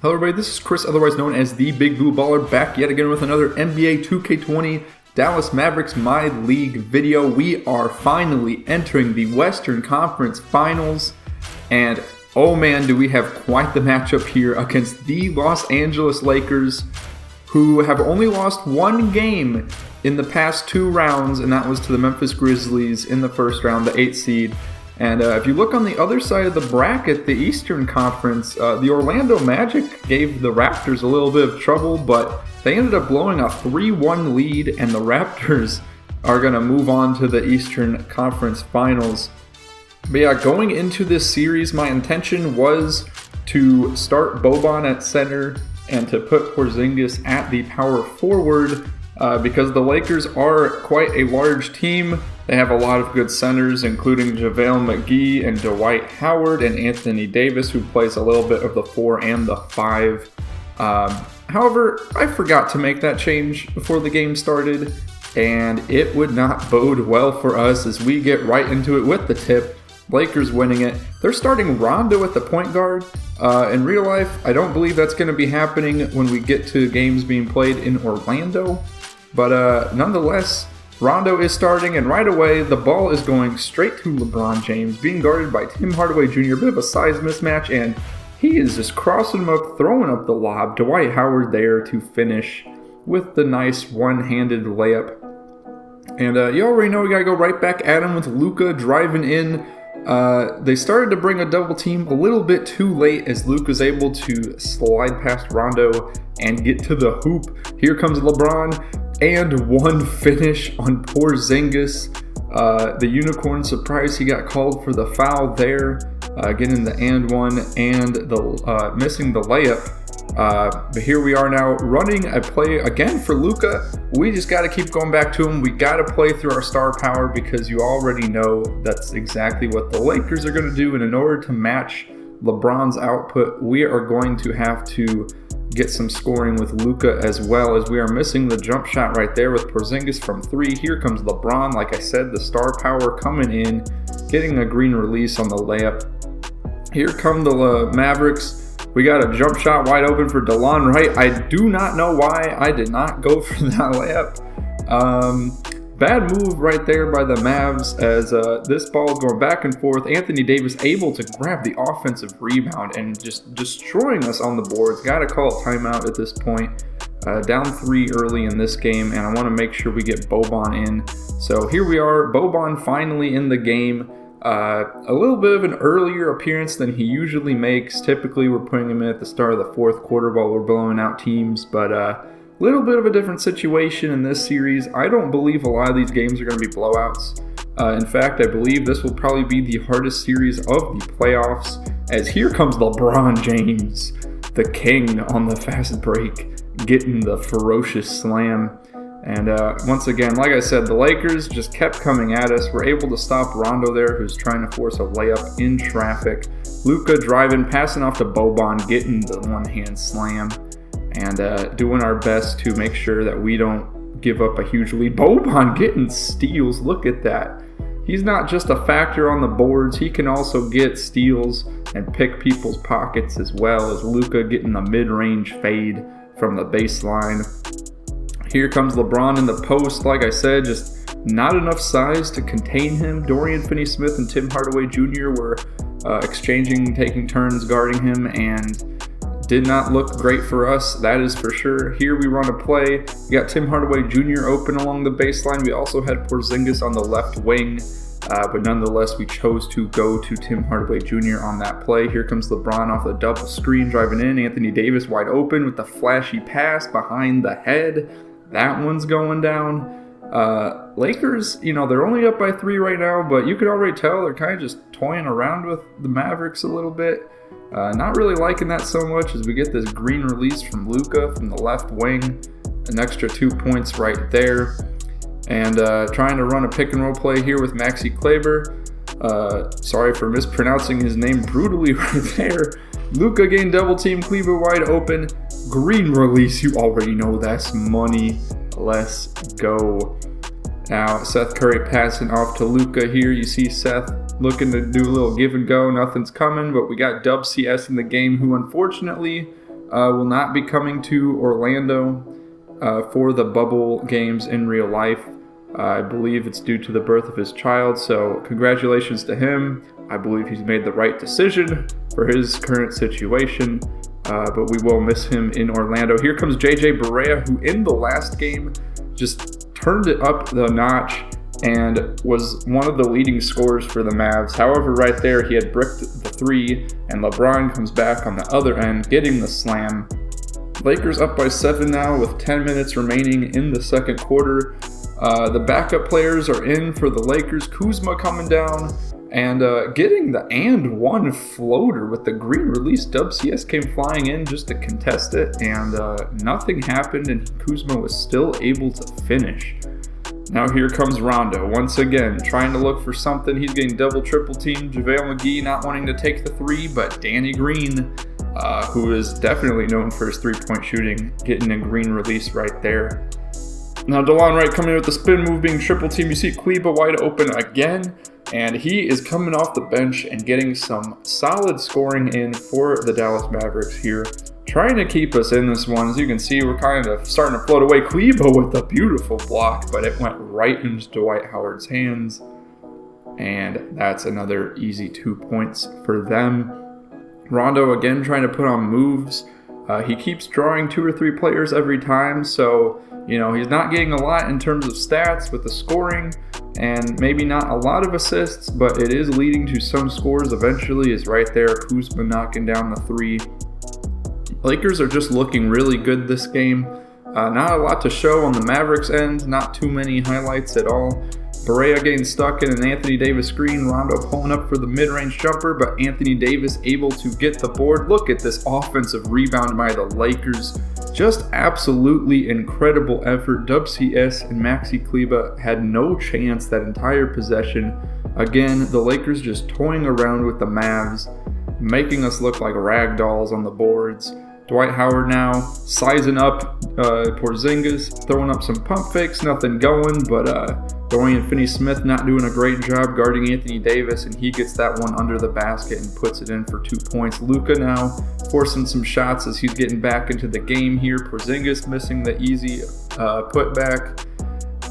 Hello everybody, this is Chris, otherwise known as the Big Blue Baller, back yet again with another NBA 2K20 Dallas Mavericks My League video. We are finally entering the Western Conference Finals, and oh man, do we have quite the matchup here against the Los Angeles Lakers, who have only lost one game in the past two rounds, and that was to the Memphis Grizzlies in the first round, the 8th seed. And if you look on the other side of the bracket, the Eastern Conference, the Orlando Magic gave the Raptors a little bit of trouble, but they ended up blowing a 3-1 lead, and the Raptors are going to move on to the Eastern Conference Finals. But yeah, going into this series, my intention was to start Boban at center and to put Porzingis at the power forward because the Lakers are quite a large team. They have a lot of good centers, including JaVale McGee and Dwight Howard and Anthony Davis, who plays a little bit of the 4 and the 5. However, I forgot to make that change before the game started, and it would not bode well for us as we get right into it with the tip. Lakers winning it. They're starting Rondo at the point guard. In real life, I don't believe that's going to be happening when we get to games being played in Orlando. But nonetheless, Rondo is starting, and right away, the ball is going straight to LeBron James, being guarded by Tim Hardaway Jr., a bit of a size mismatch, and he is just crossing him up, throwing up the lob. Dwight Howard there to finish with the nice one-handed layup. And you already know we got to go right back at him with Luka driving in. They started to bring a double team a little bit too late as Luke was able to slide past Rondo and get to the hoop. Here comes LeBron and one finish on Porzingis. The unicorn surprise, he got called for the foul there, getting the and one and the missing the layup. But here we are now running a play again for Luka. We just got to keep going back to him. We got to play through our star power because you already know that's exactly what the Lakers are going to do. And in order to match LeBron's output, we are going to have to get some scoring with Luka, as well as we are missing the jump shot right there with Porzingis from 3. Here comes LeBron. Like I said, the star power coming in, getting a green release on the layup. Here come the Mavericks. We got a jump shot wide open for DeLon Wright. I do not know why I did not go for that layup. Bad move right there by the Mavs as this ball is going back and forth. Anthony Davis able to grab the offensive rebound and just destroying us on the boards. Got to call a timeout at this point. Down 3 early in this game, and I want to make sure we get Boban in. So here we are, Boban finally in the game. A little bit of an earlier appearance than he usually makes. Typically, we're putting him in at the start of the 4th quarter while we're blowing out teams, but little bit of a different situation in this series. I don't believe a lot of these games are going to be blowouts. In fact, I believe this will probably be the hardest series of the playoffs, as here comes LeBron James, the king on the fast break, getting the ferocious slam. And once again, like I said, the Lakers just kept coming at us. We're able to stop Rondo there, who's trying to force a layup in traffic. Luka driving, passing off to Boban, getting the one-hand slam, and doing our best to make sure that we don't give up a huge lead. Boban getting steals. Look at that. He's not just a factor on the boards. He can also get steals and pick people's pockets, as well as Luka getting the mid-range fade from the baseline. Here comes LeBron in the post. Like I said, just not enough size to contain him. Dorian Finney-Smith and Tim Hardaway Jr. were taking turns guarding him, and did not look great for us, that is for sure. Here we run a play. We got Tim Hardaway Jr. open along the baseline. We also had Porzingis on the left wing, but nonetheless, we chose to go to Tim Hardaway Jr. on that play. Here comes LeBron off the double screen, driving in. Anthony Davis wide open with the flashy pass behind the head. That one's going down. Lakers, they're only up by 3 right now, but you could already tell they're kind of just toying around with the Mavericks a little bit. Not really liking that so much as we get this green release from Luka from the left wing. An extra 2 points right there. And trying to run a pick and roll play here with Maxi Kleber. Sorry for mispronouncing his name brutally right there. Luka getting double team, Kleber wide open. Green release, you already know that's money. Let's go. Now, Seth Curry passing off to Luka here. You see Seth looking to do a little give and go. Nothing's coming, but we got WCF in the game, who unfortunately will not be coming to Orlando for the bubble games in real life. I believe it's due to the birth of his child, so congratulations to him. I believe he's made the right decision for his current situation, but we will miss him in Orlando. Here comes JJ Barea, who in the last game just turned it up the notch and was one of the leading scorers for the Mavs. However, right there, he had bricked the three, and LeBron comes back on the other end, getting the slam. Lakers up by 7 now with 10 minutes remaining in the second quarter. The backup players are in for the Lakers. Kuzma coming down and getting the and one floater with the green release. WCF came flying in just to contest it, and nothing happened, and Kuzma was still able to finish. Now here comes Rondo once again, trying to look for something. He's getting double, triple teamed. JaVale McGee not wanting to take the three, but Danny Green, who is definitely known for his three-point shooting, getting a green release right there. Now DeLon Wright coming in with the spin move, being triple team. You see Kleba wide open again, and he is coming off the bench and getting some solid scoring in for the Dallas Mavericks here, trying to keep us in this one. As you can see, we're kind of starting to float away. Kleba with a beautiful block, but it went right into Dwight Howard's hands, and that's another easy 2 points for them. Rondo again trying to put on moves. He keeps drawing 2 or 3 players every time, so he's not getting a lot in terms of stats with the scoring, and maybe not a lot of assists, but it is leading to some scores eventually. Is right there, Kuzma knocking down the 3. Lakers are just looking really good this game. Not a lot to show on the Mavericks end, not too many highlights at all. Barea getting stuck in an Anthony Davis screen, Rondo pulling up for the mid-range jumper, but Anthony Davis able to get the board. Look at this offensive rebound by the Lakers. Just absolutely incredible effort. WCS and Maxi Kleba had no chance that entire possession. Again, the Lakers just toying around with the Mavs, making us look like rag dolls on the boards. Dwight Howard now sizing up Porzingis, throwing up some pump fakes, nothing going, but Dorian Finney-Smith not doing a great job guarding Anthony Davis, and he gets that one under the basket and puts it in for 2 points. Luka now forcing some shots as he's getting back into the game here. Porzingis missing the easy putback,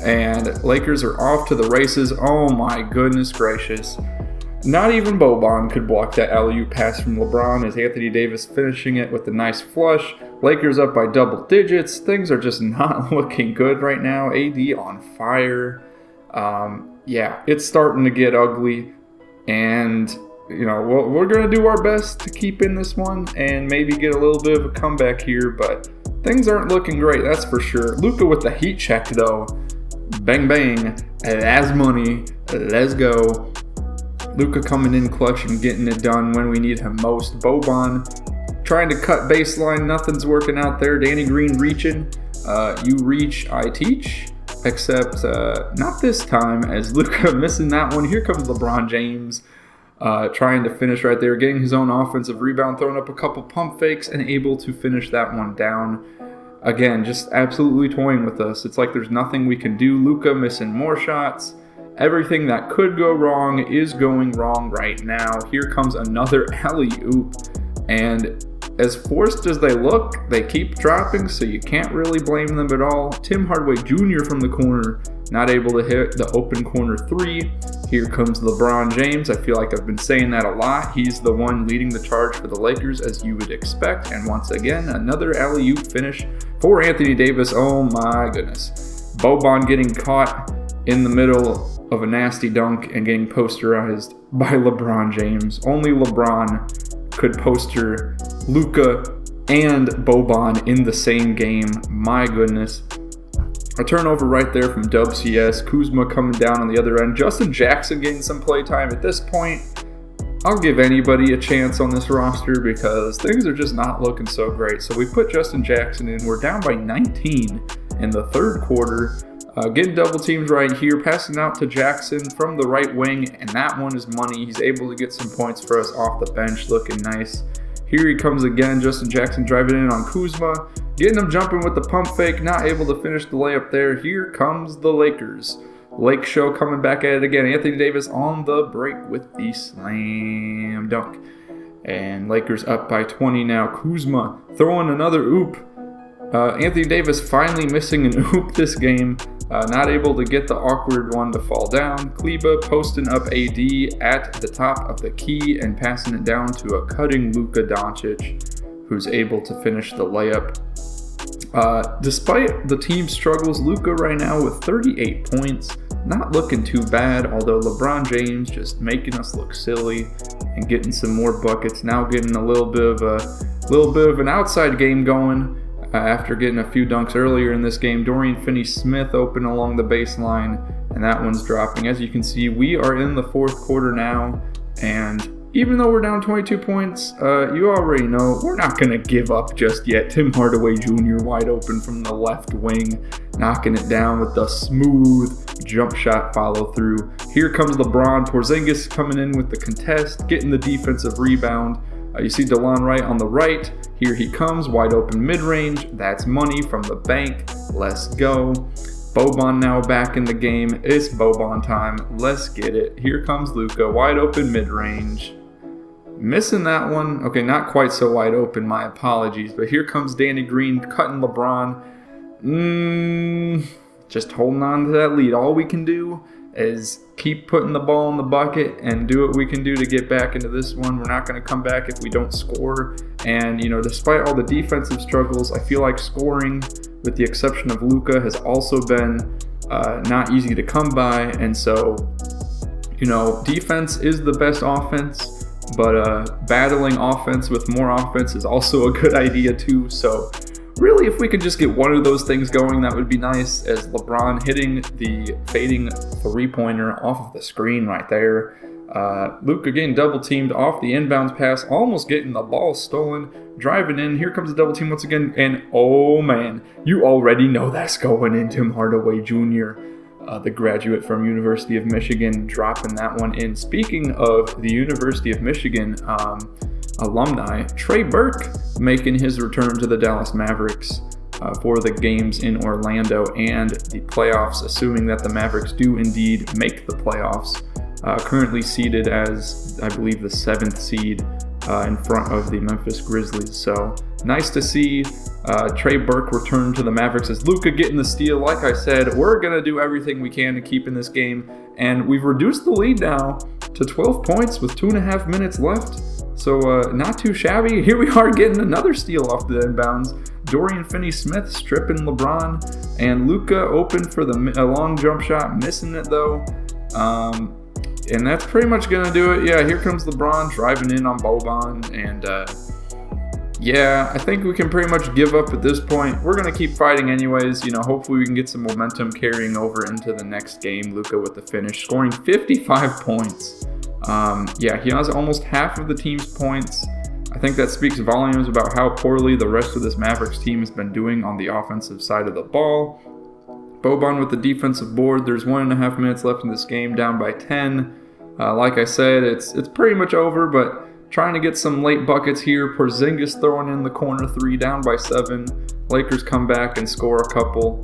and Lakers are off to the races. Oh my goodness gracious. Not even Boban could block that alley-oop pass from LeBron, as Anthony Davis finishing it with a nice flush. Lakers up by double digits. Things are just not looking good right now. AD on fire. Yeah, it's starting to get ugly, and we're going to do our best to keep in this one and maybe get a little bit of a comeback here, but things aren't looking great, that's for sure. Luka with the heat check though. Bang bang, that's money. Let's go. Luka coming in clutch and getting it done when we need him most. Boban trying to cut baseline, nothing's working out there. Danny Green reaching. You reach, I teach. Except not this time, as Luka missing that one. Here comes LeBron James trying to finish right there, getting his own offensive rebound, throwing up a couple pump fakes, and able to finish that one down. Again, just absolutely toying with us. It's like there's nothing we can do. Luka missing more shots. Everything that could go wrong is going wrong right now. Here comes another alley-oop, and as forced as they look, they keep dropping, so you can't really blame them at all. Tim Hardaway Jr. from the corner, not able to hit the open corner 3. Here comes LeBron James. I feel like I've been saying that a lot. He's the one leading the charge for the Lakers, as you would expect. And once again, another alley-oop finish for Anthony Davis. Oh my goodness. Boban getting caught in the middle of a nasty dunk and getting posterized by LeBron James. Only LeBron could poster Luka and Boban in the same game. My goodness. A turnover right there from WCS. Kuzma coming down on the other end. Justin Jackson getting some play time. At this point, I'll give anybody a chance on this roster because things are just not looking so great. So we put Justin Jackson in. We're down by 19 in the third quarter. Getting double teams right here, passing out to Jackson from the right wing, and that one is money. He's able to get some points for us off the bench, looking nice. Here he comes again, Justin Jackson driving in on Kuzma, getting him jumping with the pump fake, not able to finish the layup there. Here comes the Lakers. Lake Show coming back at it again. Anthony Davis on the break with the slam dunk. And Lakers up by 20 now. Kuzma throwing another oop. Anthony Davis finally missing an oop this game. Not able to get the awkward one to fall down. Kleba posting up AD at the top of the key and passing it down to a cutting Luka Doncic, who's able to finish the layup. Despite the team's struggles, Luka right now with 38 points. Not looking too bad, although LeBron James just making us look silly and getting some more buckets. Now getting a little bit of an outside game going. After getting a few dunks earlier in this game. Dorian Finney-Smith open along the baseline, and that one's dropping. As you can see, we are in the fourth quarter now, and even though we're down 22 points, you already know we're not going to give up just yet. Tim Hardaway Jr. wide open from the left wing, knocking it down with the smooth jump shot follow through. Here comes LeBron. Porzingis coming in with the contest, getting the defensive rebound. You see DeLon Wright on the right. Here he comes, wide open mid-range. That's money from the bank. Let's go. Boban now back in the game. It's Boban time. Let's get it. Here comes Luka, wide open mid-range. Missing that one. Okay, not quite so wide open. My apologies. But here comes Danny Green cutting LeBron. Just holding on to that lead. All we can do is keep putting the ball in the bucket and do what we can do to get back into this one. We're not going to come back if we don't score. And, despite all the defensive struggles, I feel like scoring, with the exception of Luka, has also been not easy to come by. And so, defense is the best offense, but battling offense with more offense is also a good idea too. So really, if we could just get one of those things going, that would be nice, as LeBron hitting the fading three-pointer off of the screen right there. Luka getting double-teamed off the inbounds pass, almost getting the ball stolen, driving in. Here comes the double team once again, and oh man, you already know that's going in. Tim Hardaway Jr., the graduate from University of Michigan, dropping that one in. Speaking of the University of Michigan alumni, Trey Burke making his return to the Dallas Mavericks for the games in Orlando and the playoffs, assuming that the Mavericks do indeed make the playoffs. Currently seeded as, I believe, the 7th seed in front of the Memphis Grizzlies. So nice to see Trey Burke return to the Mavericks, as Luka getting the steal. Like I said, we're going to do everything we can to keep in this game, and we've reduced the lead now to 12 points with 2.5 minutes left. So not too shabby. Here we are getting another steal off the inbounds. Dorian Finney-Smith stripping LeBron, and Luka open for the long jump shot, missing it though. And that's pretty much going to do it. Yeah, here comes LeBron driving in on Boban, and yeah, I think we can pretty much give up at this point. We're going to keep fighting anyways. Hopefully we can get some momentum carrying over into the next game. Luka with the finish, scoring 55 points. Yeah, he has almost half of the team's points. I think that speaks volumes about how poorly the rest of this Mavericks team has been doing on the offensive side of the ball. Boban with the defensive board. There's 1.5 minutes left in this game, down by 10. Like I said, it's pretty much over, but trying to get some late buckets here. Porzingis throwing in the corner three, down by 7. Lakers come back and score a couple.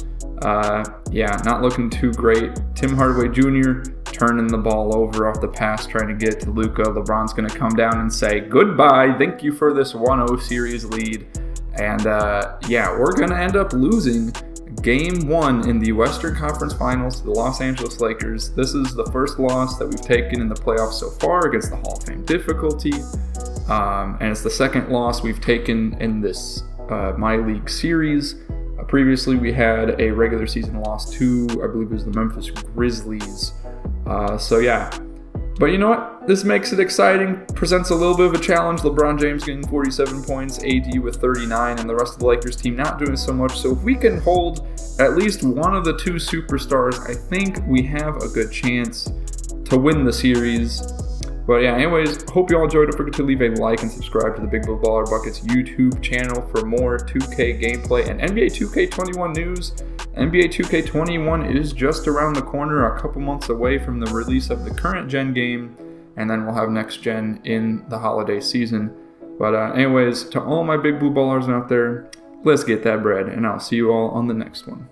Yeah, not looking too great. Tim Hardaway Jr. turning the ball over off the pass, trying to get to Luka. LeBron's going to come down and say, goodbye, thank you for this 1-0 series lead. And yeah, we're going to end up losing Game 1 in the Western Conference Finals to the Los Angeles Lakers. This is the first loss that we've taken in the playoffs so far against the Hall of Fame difficulty. And it's the second loss we've taken in this My League series. Previously, we had a regular season loss to, I believe it was the Memphis Grizzlies. So yeah, but you know what? This makes it exciting, presents a little bit of a challenge. LeBron James getting 47 points, AD with 39, and the rest of the Lakers team not doing so much. So if we can hold at least one of the two superstars, I think we have a good chance to win the series. But yeah, anyways, hope you all enjoyed. Don't forget to leave a like and subscribe to the Big Blue Baller Buckets YouTube channel for more 2K gameplay and NBA 2K21 news. NBA 2K21 is just around the corner, a couple months away from the release of the current gen game, and then we'll have next gen in the holiday season. But anyways, to all my Big Blue Ballers out there, let's get that bread, and I'll see you all on the next one.